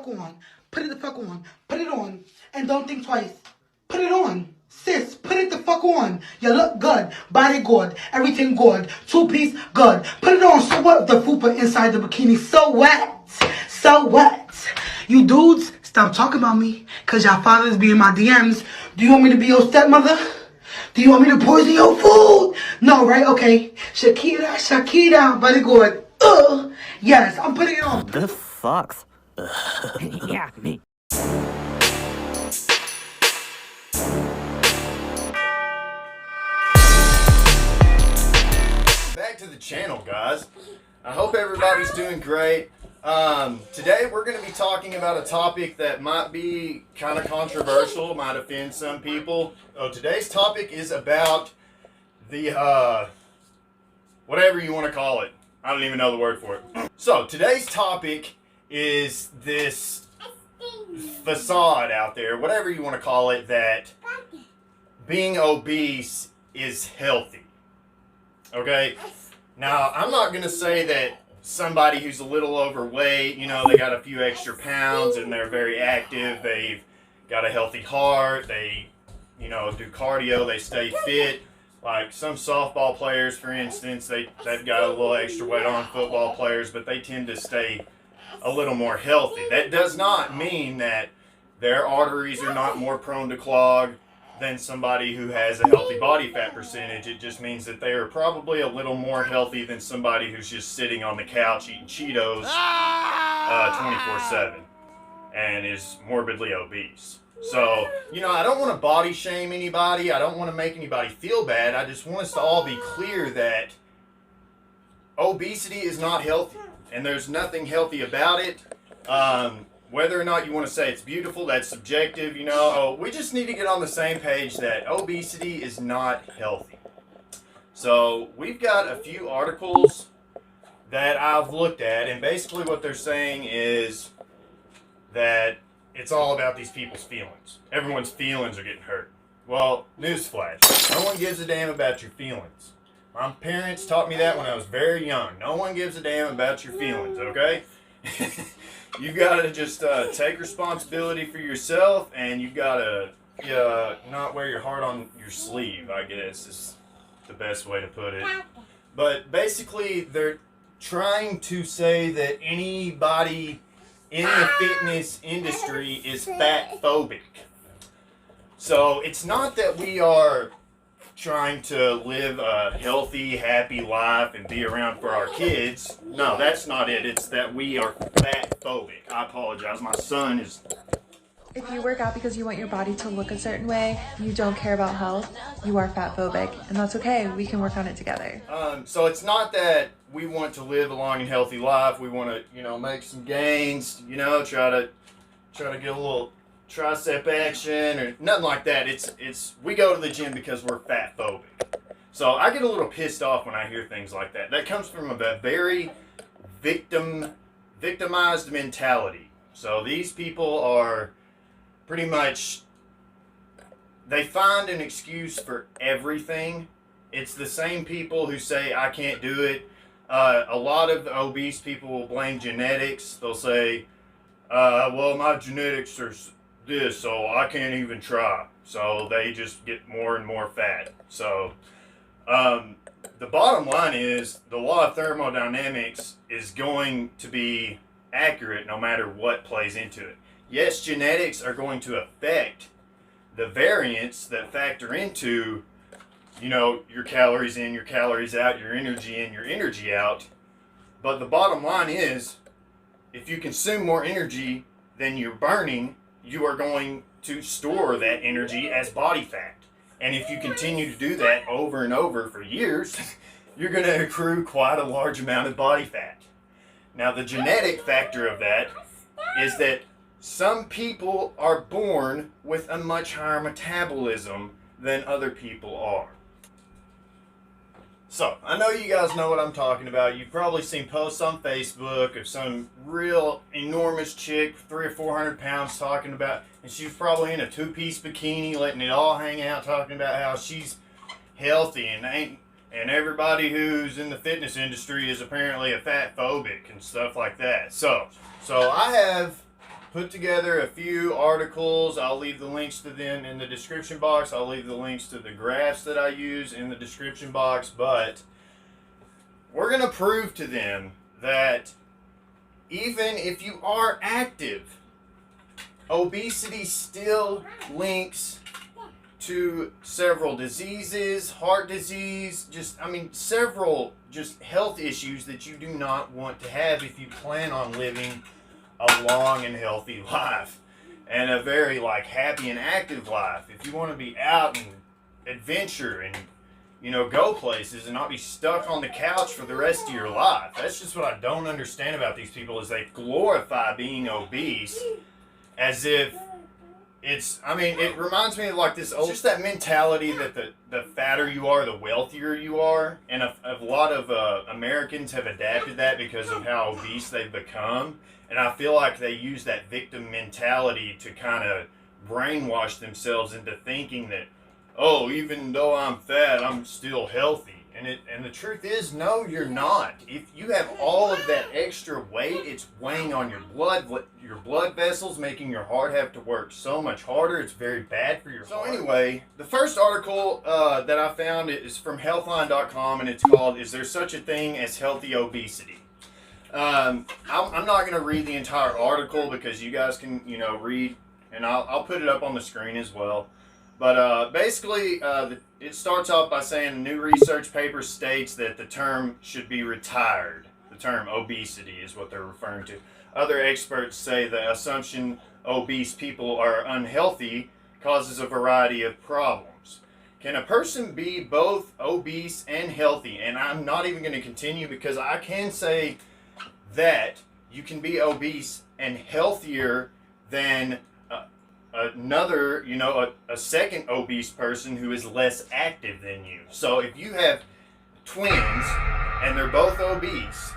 fuck on. Put it the fuck on. Put it on. And don't think twice. Put it on. Sis, put it the fuck on. You look good. Body good. Everything good. Two-piece good. Put it on. So what? The fupa inside the bikini. So what? So what? You dudes, stop talking about me. Because y'all fathers be in my DMs. Do you want me to be your stepmother? Do you want me to poison your food? No, right? Okay. Shakira. Body good. Yes, I'm putting it on. This sucks. Yeah, me. Back to the channel, guys. I hope everybody's doing great. Today we're going to be talking about a topic that might be kind of controversial, might offend some people. Today's topic is about the, whatever you want to call it. I don't even know the word for it. So, today's topic is this facade out there, whatever you want to call it, that being obese is healthy. Okay? Now, I'm not going to say that somebody who's a little overweight, you know, they got a few extra pounds and they're very active, they've got a healthy heart, they, you know, do cardio, they stay fit. Like some softball players, for instance, they've got a little extra weight on football players, but they tend to stay a little more healthy. That does not mean that their arteries are not more prone to clog than somebody who has a healthy body fat percentage. It just means that they are probably a little more healthy than somebody who's just sitting on the couch eating Cheetos 24/7 and is morbidly obese. So, you know, I don't want to body shame anybody. I don't want to make anybody feel bad. I just want us to all be clear that obesity is not healthy, and there's nothing healthy about it. Whether or not you want to say it's beautiful, that's subjective, you know. We just need to get on the same page that obesity is not healthy. So, we've got a few articles that I've looked at, and basically what they're saying is that it's all about these people's feelings. Everyone's feelings are getting hurt. Well, newsflash. No one gives a damn about your feelings. My parents taught me that when I was very young. No one gives a damn about your feelings, okay? You've got to just take responsibility for yourself, and you've got to not wear your heart on your sleeve, I guess is the best way to put it. But basically, they're trying to say that anybody in the fitness industry is fatphobic. So it's not that we are trying to live a healthy, happy life and be around for our kids. No, that's not it. It's that we are fatphobic. I apologize. My son is... If you work out because you want your body to look a certain way, you don't care about health, you are fatphobic, and that's okay. We can work on it together. So it's not that we want to live a long and healthy life. We want to, you know, make some gains, you know, try to get a little tricep action or nothing like that. It's we go to the gym because we're fatphobic. So I get a little pissed off when I hear things like that. That comes from a very victimized mentality. So these people are pretty much, they find an excuse for everything. It's the same people who say, I can't do it. A lot of obese people will blame genetics. They'll say, well, my genetics are this, so I can't even try. So they just get more and more fat. So the bottom line is the law of thermodynamics is going to be accurate no matter what plays into it. Yes, genetics are going to affect the variants that factor into, you know, your calories in, your calories out, your energy in, your energy out. But the bottom line is, if you consume more energy than you're burning, you are going to store that energy as body fat. And if you continue to do that over and over for years, you're going to accrue quite a large amount of body fat. Now, the genetic factor of that is that some people are born with a much higher metabolism than other people are. So, I know you guys know what I'm talking about. You've probably seen posts on Facebook of some real enormous chick, 300 or 400 pounds, talking about, and she's probably in a two-piece bikini, letting it all hang out, talking about how she's healthy and everybody who's in the fitness industry is apparently a fatphobic and stuff like that. So I have put together a few articles. I'll leave the links to them in the description box. I'll leave the links to the graphs that I use in the description box. But we're going to prove to them that even if you are active, obesity still links to several diseases, heart disease, several just health issues that you do not want to have if you plan on living a long and healthy life and a very happy and active life. If you want to be out and adventure and go places and not be stuck on the couch for the rest of your life. That's just what I don't understand about these people, is they glorify being obese as if it reminds me of this old, just that mentality that the fatter you are, the wealthier you are. And a lot of Americans have adapted that because of how obese they've become. And I feel like they use that victim mentality to kind of brainwash themselves into thinking that, oh, even though I'm fat, I'm still healthy. And the truth is, no, you're not. If you have all of that extra weight, it's weighing on your blood vessels, making your heart have to work so much harder. It's very bad for your heart. So anyway, the first article that I found is from healthline.com, and it's called, "Is There Such a Thing as Healthy Obesity?" I'm not going to read the entire article because you guys can, read, and I'll put it up on the screen as well. But basically, it starts off by saying a new research paper states that the term should be retired. The term obesity is what they're referring to. Other experts say the assumption obese people are unhealthy causes a variety of problems. Can a person be both obese and healthy? And I'm not even going to continue because I can say that you can be obese and healthier than another, a second obese person who is less active than you. So if you have twins and they're both obese,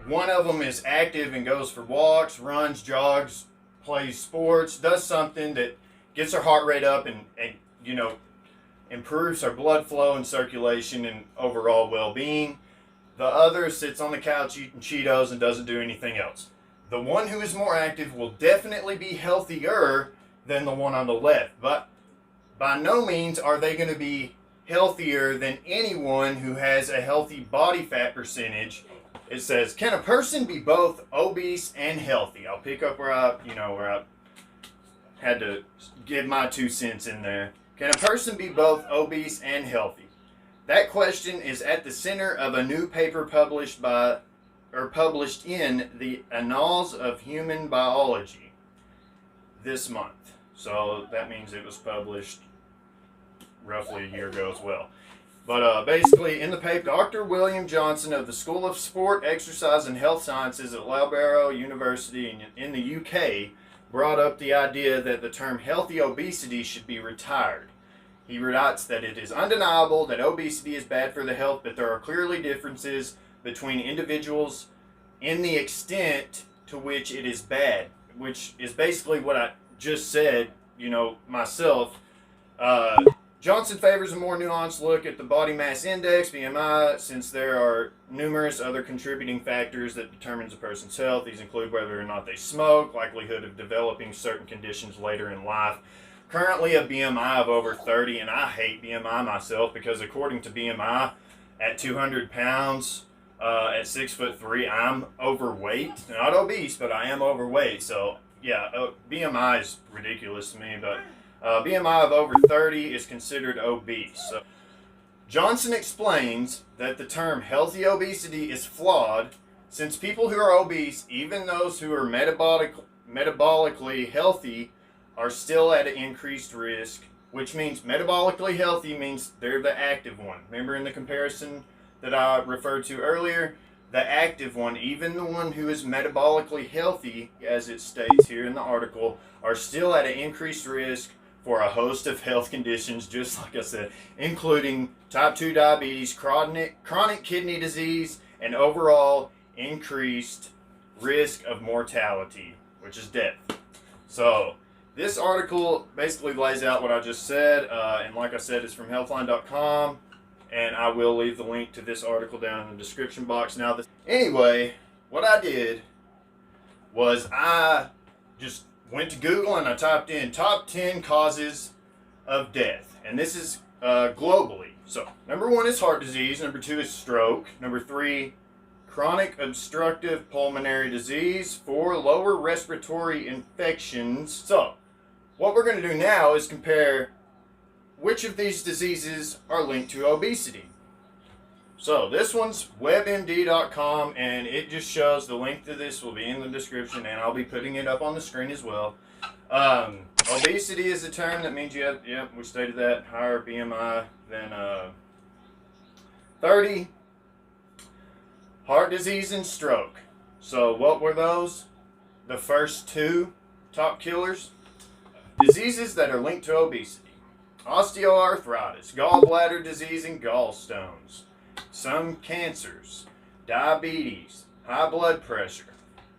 one of them is active and goes for walks, runs, jogs, plays sports, does something that gets her heart rate up and improves her blood flow and circulation and overall well-being. The other sits on the couch eating Cheetos and doesn't do anything else. The one who is more active will definitely be healthier than the one on the left, but by no means are they going to be healthier than anyone who has a healthy body fat percentage. It says, can a person be both obese and healthy? I'll pick up where I had to give my 2 cents in there. Can a person be both obese and healthy? That question is at the center of a new paper published in the Annals of Human Biology this month. So that means it was published roughly a year ago as well. But basically, in the paper, Dr. William Johnson of the School of Sport, Exercise and Health Sciences at Loughborough University in the UK brought up the idea that the term healthy obesity should be retired. He writes that it is undeniable that obesity is bad for the health, but there are clearly differences between individuals in the extent to which it is bad, which is basically what I just said, myself. Johnson favors a more nuanced look at the body mass index, BMI, since there are numerous other contributing factors that determines a person's health. These include whether or not they smoke, likelihood of developing certain conditions later in life. Currently a BMI of over 30, and I hate BMI myself because according to BMI, at 200 pounds, at 6'3", I'm overweight. Not obese, but I am overweight. So yeah, BMI is ridiculous to me, but BMI of over 30 is considered obese. So Johnson explains that the term healthy obesity is flawed since people who are obese, even those who are metabolically healthy, are still at an increased risk, which means metabolically healthy means they're the active one. Remember in the comparison that I referred to earlier, the active one, even the one who is metabolically healthy, as it states here in the article, are still at an increased risk for a host of health conditions, just like I said, including type 2 diabetes, chronic kidney disease, and overall increased risk of mortality, which is death. So this article basically lays out what I just said, and like I said, it's from healthline.com. And I will leave the link to this article down in the description box. Anyway, what I did was I went to Google and I typed in top 10 causes of death. And this is globally. So, number 1 is heart disease. Number 2 is stroke. Number 3, chronic obstructive pulmonary disease. 4, lower respiratory infections. So, what we're going to do now is compare which of these diseases are linked to obesity. So, this one's webmd.com, and it just shows the link to this will be in the description, and I'll be putting it up on the screen as well. Obesity is a term that means you have, we stated that, higher BMI than 30. Heart disease and stroke. So what were those? The first 2 top killers. Diseases that are linked to obesity. Osteoarthritis, gallbladder disease, and gallstones. Some cancers, diabetes, high blood pressure,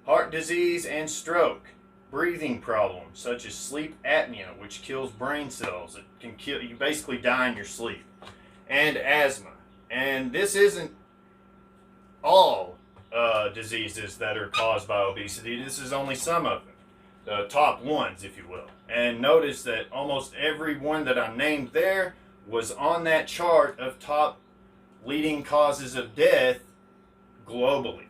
heart disease and stroke. Breathing problems such as sleep apnea, which kills brain cells. It can kill you, basically die in your sleep. And asthma. And this isn't all diseases that are caused by obesity. This is only some of them, the top ones, if you will. And notice that almost every one that I named there was on that chart of top leading causes of death globally.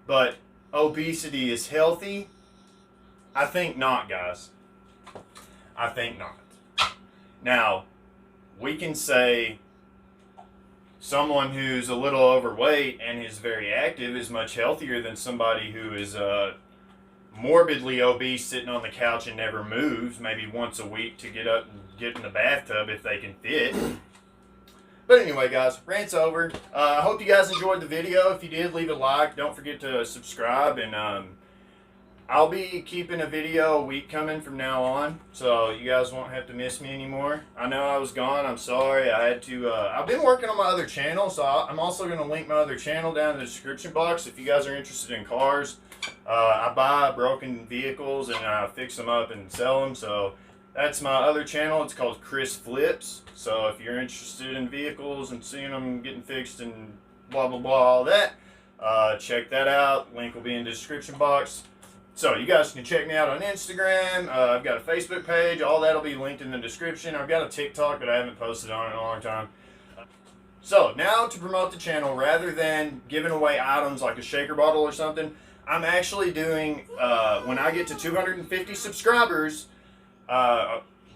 But obesity is healthy? I think not, guys. I think not. Now, we can say someone who's a little overweight and is very active is much healthier than somebody who is morbidly obese, sitting on the couch and never moves, maybe once a week to get up and get in the bathtub if they can fit. But anyway, guys, rant's over. I hope you guys enjoyed the video. If you did, leave a like. Don't forget to subscribe. And I'll be keeping a video a week coming from now on, so you guys won't have to miss me anymore. I know I was gone. I'm sorry. I had to. I've been working on my other channel, so I'm also going to link my other channel down in the description box if you guys are interested in cars. I buy broken vehicles and I fix them up and sell them. So that's my other channel. It's called Chris Flips. So if you're interested in vehicles and seeing them getting fixed and blah, blah, blah, all that, check that out. Link will be in the description box. So you guys can check me out on Instagram. I've got a Facebook page. All that will be linked in the description. I've got a TikTok, but I haven't posted on it in a long time. So now to promote the channel, rather than giving away items like a shaker bottle or something, I'm actually doing, when I get to 250 subscribers,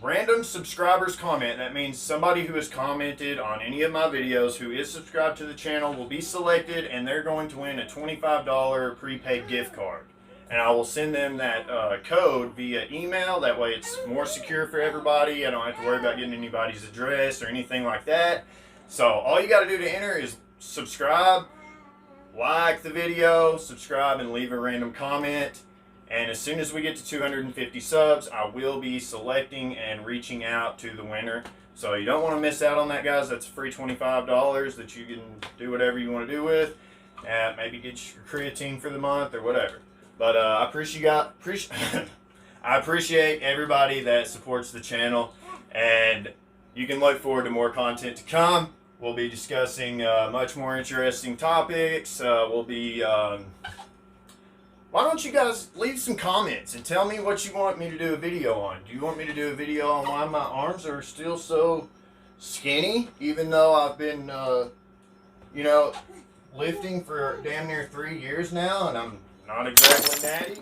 random subscribers comment. That means somebody who has commented on any of my videos who is subscribed to the channel will be selected, and they're going to win a $25 prepaid gift card. And I will send them that code via email. That way it's more secure for everybody. I don't have to worry about getting anybody's address or anything like that. So all you got to do to enter is subscribe, like the video, subscribe, and leave a random comment. And as soon as we get to 250 subs, I will be selecting and reaching out to the winner. So you don't want to miss out on that, guys. That's a free $25 that you can do whatever you want to do with. Maybe get your creatine for the month or whatever. But I appreciate everybody that supports the channel. And you can look forward to more content to come. We'll be discussing much more interesting topics. We'll be... why don't you guys leave some comments and tell me what you want me to do a video on? Do you want me to do a video on why my arms are still so skinny, even though I've been, lifting for damn near 3 years now, and I'm not exactly natty?